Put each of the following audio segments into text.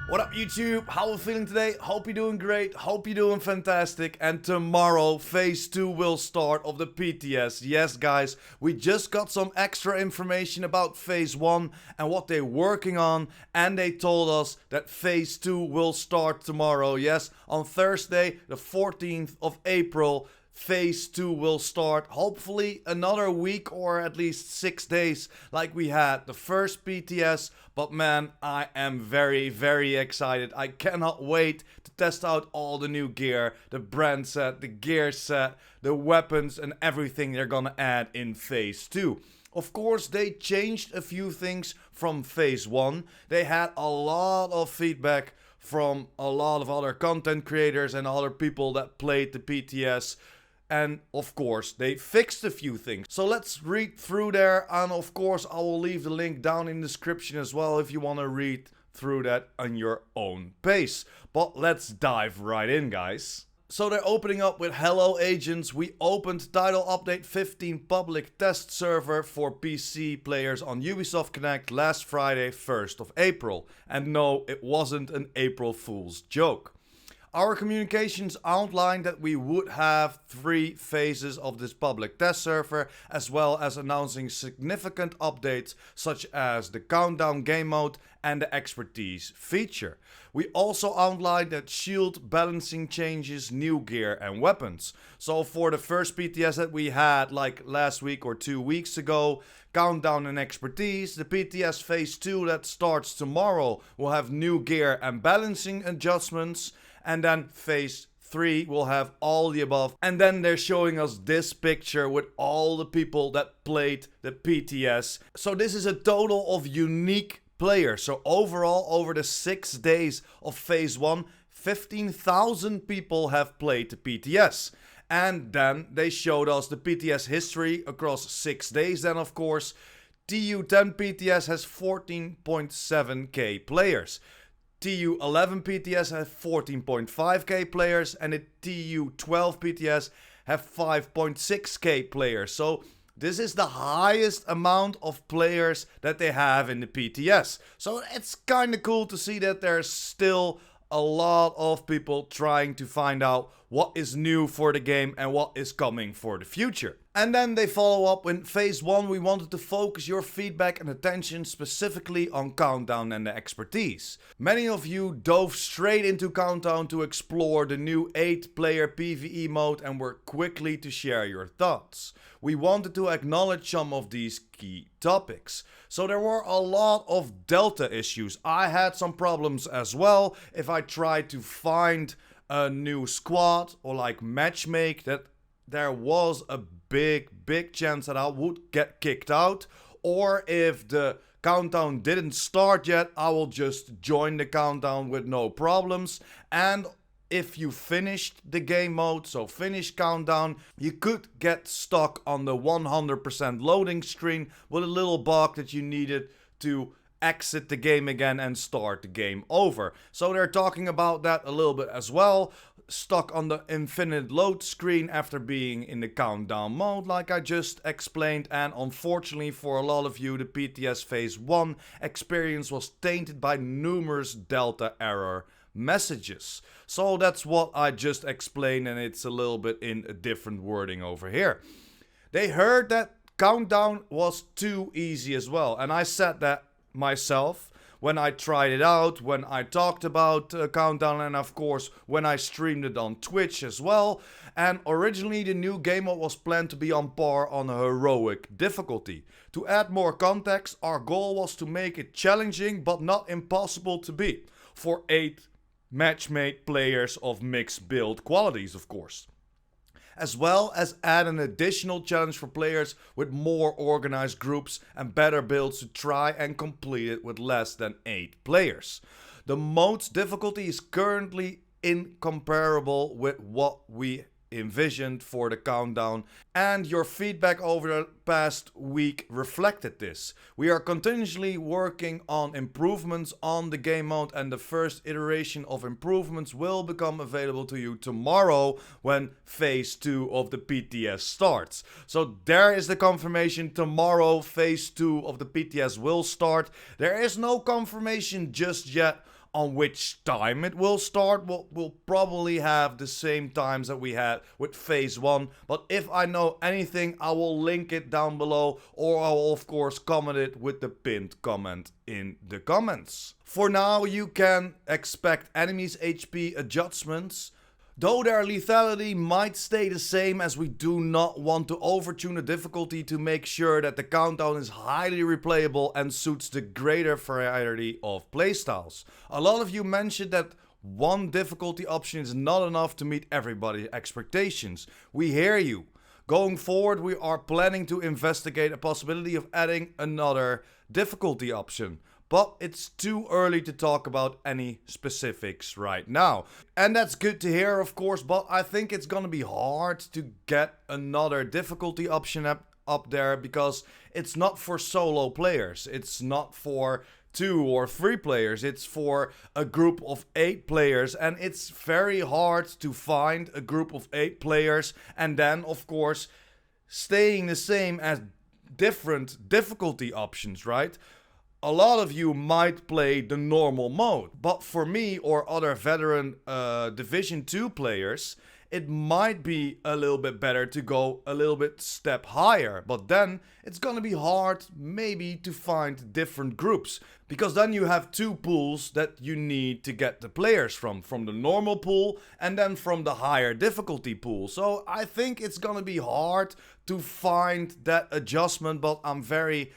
What up YouTube? How are we feeling today? Hope you're doing great, hope you're doing fantastic, and tomorrow Phase 2 will start of the PTS. Yes guys, we just got some extra information about Phase 1 and what they're working on, and they told us that Phase 2 will start tomorrow. Yes, on Thursday the 14th of April. Phase 2 will start, hopefully another week or at least 6 days like we had the first PTS. But man, I am very excited. I cannot wait to test out all the new gear, the brand set, the gear set, the weapons and everything they're gonna add in Phase 2. Of course, they changed a few things from Phase 1. They had a lot of feedback from a lot of other content creators and other people that played the PTS. And of course, they fixed a few things. So let's read through there. And of course, I will leave the link down in the description as well if you want to read through that on your own pace. But let's dive right in, guys. So they're opening up with Hello Agents. We opened Title Update 15 public test server for PC players on Ubisoft Connect last Friday, 1st of April. And no, it wasn't an April Fool's joke. Our communications outlined that we would have 3 phases of this public test server, as well as announcing significant updates such as the countdown game mode and the expertise feature. We also outlined that shield balancing changes, new gear and weapons. So for the first PTS that we had like last week or 2 weeks ago, countdown and expertise, the PTS Phase 2 that starts tomorrow will have new gear and balancing adjustments. And then Phase 3 will have all the above. And then they're showing us this picture with all the people that played the PTS. So this is a total of unique players. So overall, over the 6 days of Phase 1, 15,000 people have played the PTS. And then they showed us the PTS history across 6 days. Then of course, TU10 PTS has 14.7k players. TU11 PTS has 14.5k players, and the TU12 PTS have 5.6k players. So this is the highest amount of players that they have in the PTS. So it's kind of cool to see that there's still a lot of people trying to find out what is new for the game and what is coming for the future. And then they follow up with Phase 1. We wanted to focus your feedback and attention specifically on Countdown and the expertise. Many of you dove straight into Countdown to explore the new 8-player PvE mode and were quickly to share your thoughts. We wanted to acknowledge some of these key topics. So there were a lot of Delta issues. I had some problems as well. If I tried to find a new squad or like matchmake, that there was a big chance that I would get kicked out. Or if the countdown didn't start yet, I will just join the countdown with no problems. And if you finished the game mode, so finish countdown, you could get stuck on the 100% loading screen with a little bug that you needed to exit the game again and start the game over. So they're talking about that a little bit as well. Stuck on the infinite load screen after being in the countdown mode like I just explained, and unfortunately for a lot of you the PTS Phase 1 experience was tainted by numerous Delta error messages. So that's what I just explained, and it's a little bit in a different wording over here. They heard that countdown was too easy as well, and I said that myself when I tried it out, when I talked about countdown, and of course when I streamed it on Twitch as well. And originally the new game mode was planned to be on par on a heroic difficulty. To add more context, our goal was to make it challenging but not impossible to beat for 8 matchmade players of mixed build qualities, of course. As well as add an additional challenge for players with more organized groups and better builds to try and complete it with less than 8 players. The mode's difficulty is currently incomparable with what we envisioned for the countdown, and your feedback over the past week reflected this. We are continuously working on improvements on the game mode, and the first iteration of improvements will become available to you tomorrow when Phase 2 of the PTS starts. So there is the confirmation. Tomorrow Phase 2 of the PTS will start. There is no confirmation just yet On which time it will start, we'll probably have the same times that we had with Phase 1. But if I know anything, I will link it down below, or I will of course comment it with the pinned comment in the comments. For now, you can expect enemies' HP adjustments, though their lethality might stay the same, as we do not want to overtune the difficulty to make sure that the countdown is highly replayable and suits the greater variety of playstyles. A lot of you mentioned that one difficulty option is not enough to meet everybody's expectations. We hear you. Going forward, we are planning to investigate a possibility of adding another difficulty option. But it's too early to talk about any specifics right now. And that's good to hear, of course, but I think it's gonna be hard to get another difficulty option up there, because it's not for solo players. It's not for 2 or 3 players. It's for a group of 8 players, and it's very hard to find a group of 8 players and then, of course, staying the same as different difficulty options, right? A lot of you might play the normal mode, but for me or other veteran Division 2 players, it might be a little bit better to go a little bit step higher. But then it's gonna be hard maybe to find different groups, because then you have 2 pools that you need to get the players from the normal pool and then from the higher difficulty pool. So I think it's gonna be hard to find that adjustment, but I'm very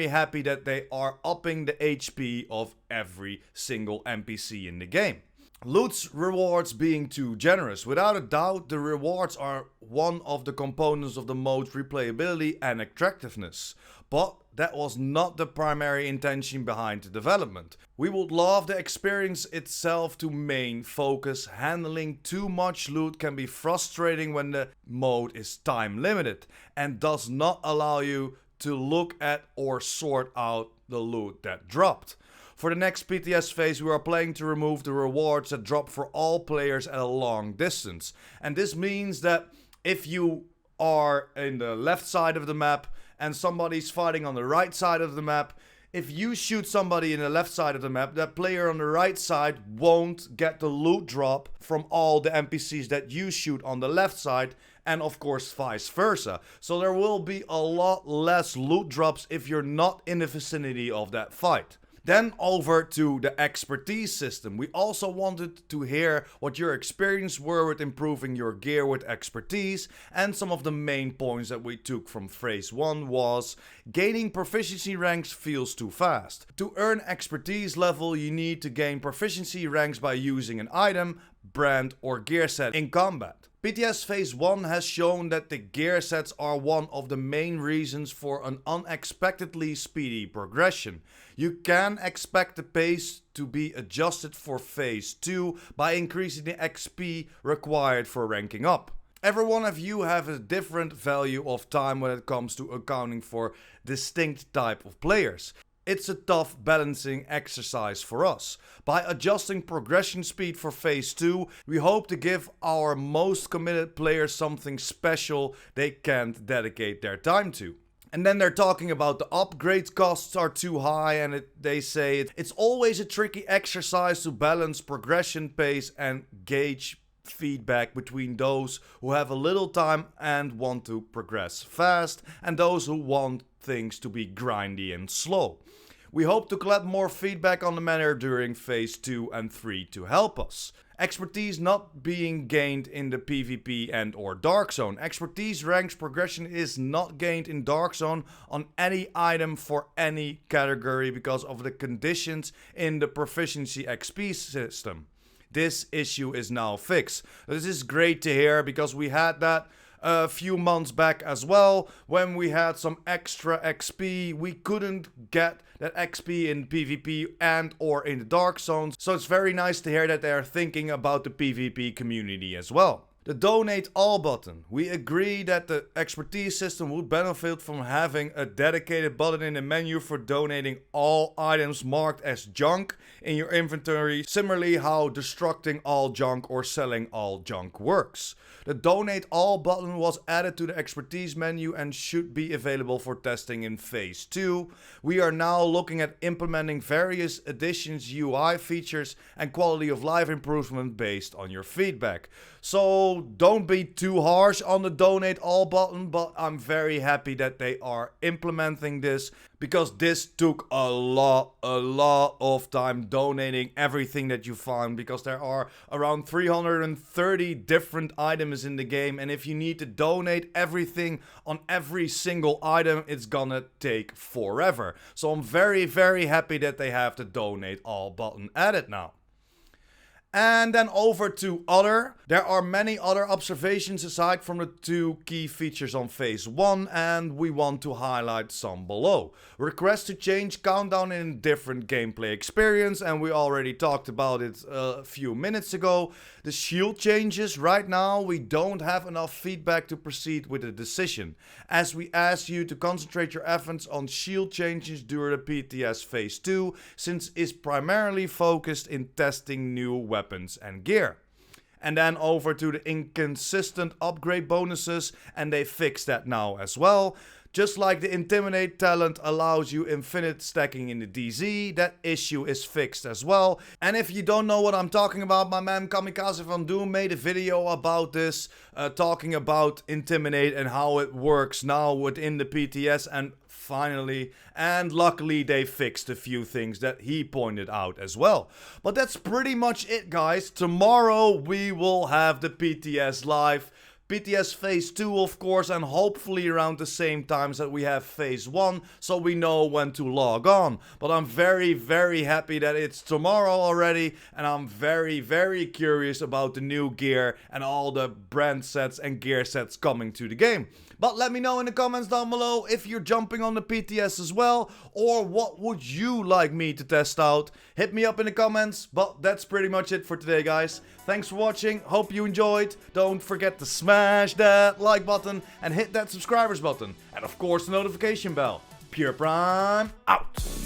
happy that they are upping the HP of every single NPC in the game. Loot's rewards being too generous. Without a doubt, the rewards are one of the components of the mode's replayability and attractiveness. But that was not the primary intention behind the development. We would love the experience itself to main focus. Handling too much loot can be frustrating when the mode is time limited and does not allow you to look at or sort out the loot that dropped. For the next PTS phase, we are planning to remove the rewards that drop for all players at a long distance. And this means that if you are in the left side of the map and somebody's fighting on the right side of the map, if you shoot somebody in the left side of the map, that player on the right side won't get the loot drop from all the NPCs that you shoot on the left side, and of course vice versa. So there will be a lot less loot drops if you're not in the vicinity of that fight. Then over to the expertise system. We also wanted to hear what your experience were with improving your gear with expertise, and some of the main points that we took from Phase 1 was: gaining proficiency ranks feels too fast. To earn expertise level, you need to gain proficiency ranks by using an item, brand or gear set in combat. PTS Phase 1 has shown that the gear sets are one of the main reasons for an unexpectedly speedy progression. You can expect the pace to be adjusted for Phase 2 by increasing the XP required for ranking up. Every one of you have a different value of time when it comes to accounting for distinct type of players. It's a tough balancing exercise for us. By adjusting progression speed for Phase 2, we hope to give our most committed players something special they can't dedicate their time to. And then they're talking about the upgrade costs are too high, and they say it's always a tricky exercise to balance progression pace and gauge feedback between those who have a little time and want to progress fast, and those who want things to be grindy and slow. We hope to collect more feedback on the matter during Phase 2 and 3 to help us. Expertise not being gained in the PvP and or Dark Zone. Expertise ranks progression is not gained in Dark Zone on any item for any category because of the conditions in the proficiency XP system. This issue is now fixed. This is great to hear, because we had that a few months back as well. When we had some extra XP, we couldn't get that XP in PvP and or in the Dark Zones. So it's very nice to hear that they are thinking about the PvP community as well. The donate all button. We agree that the expertise system would benefit from having a dedicated button in the menu for donating all items marked as junk in your inventory, similarly how destructing all junk or selling all junk works. The donate all button was added to the expertise menu and should be available for testing in phase 2. We are now looking at implementing various additions, UI features and quality of life improvement based on your feedback. So don't be too harsh on the donate all button, but I'm very happy that they are implementing this, because this took a lot of time donating everything that you find, because there are around 330 different items in the game, and if you need to donate everything on every single item, it's gonna take forever. So I'm very happy that they have the donate all button added now. And then over to other. There are many other observations aside from the 2 key features on phase 1, and we want to highlight some below. Request to change countdown in a different gameplay experience, and we already talked about it a few minutes ago. The shield changes, right now we don't have enough feedback to proceed with the decision, as we ask you to concentrate your efforts on shield changes during the PTS Phase 2, since it's primarily focused in testing new weapons and gear. And then over to the inconsistent upgrade bonuses, and they fixed that now as well. Just like the Intimidate talent allows you infinite stacking in the DZ, that issue is fixed as well. And if you don't know what I'm talking about, my man Kamikaze Van Doom made a video about this, talking about Intimidate and how it works now within the PTS, and finally, and luckily they fixed a few things that he pointed out as well. But that's pretty much it, guys. Tomorrow we will have the PTS live. PTS Phase 2, of course, and hopefully around the same times that we have Phase 1, so we know when to log on. But I'm very happy that it's tomorrow already, and I'm very curious about the new gear and all the brand sets and gear sets coming to the game. But let me know in the comments down below if you're jumping on the PTS as well, or what would you like me to test out. Hit me up in the comments, but that's pretty much it for today, guys. Thanks for watching, hope you enjoyed. Don't forget to smash that like button and hit that subscribers button. And of course the notification bell. PurePrime out!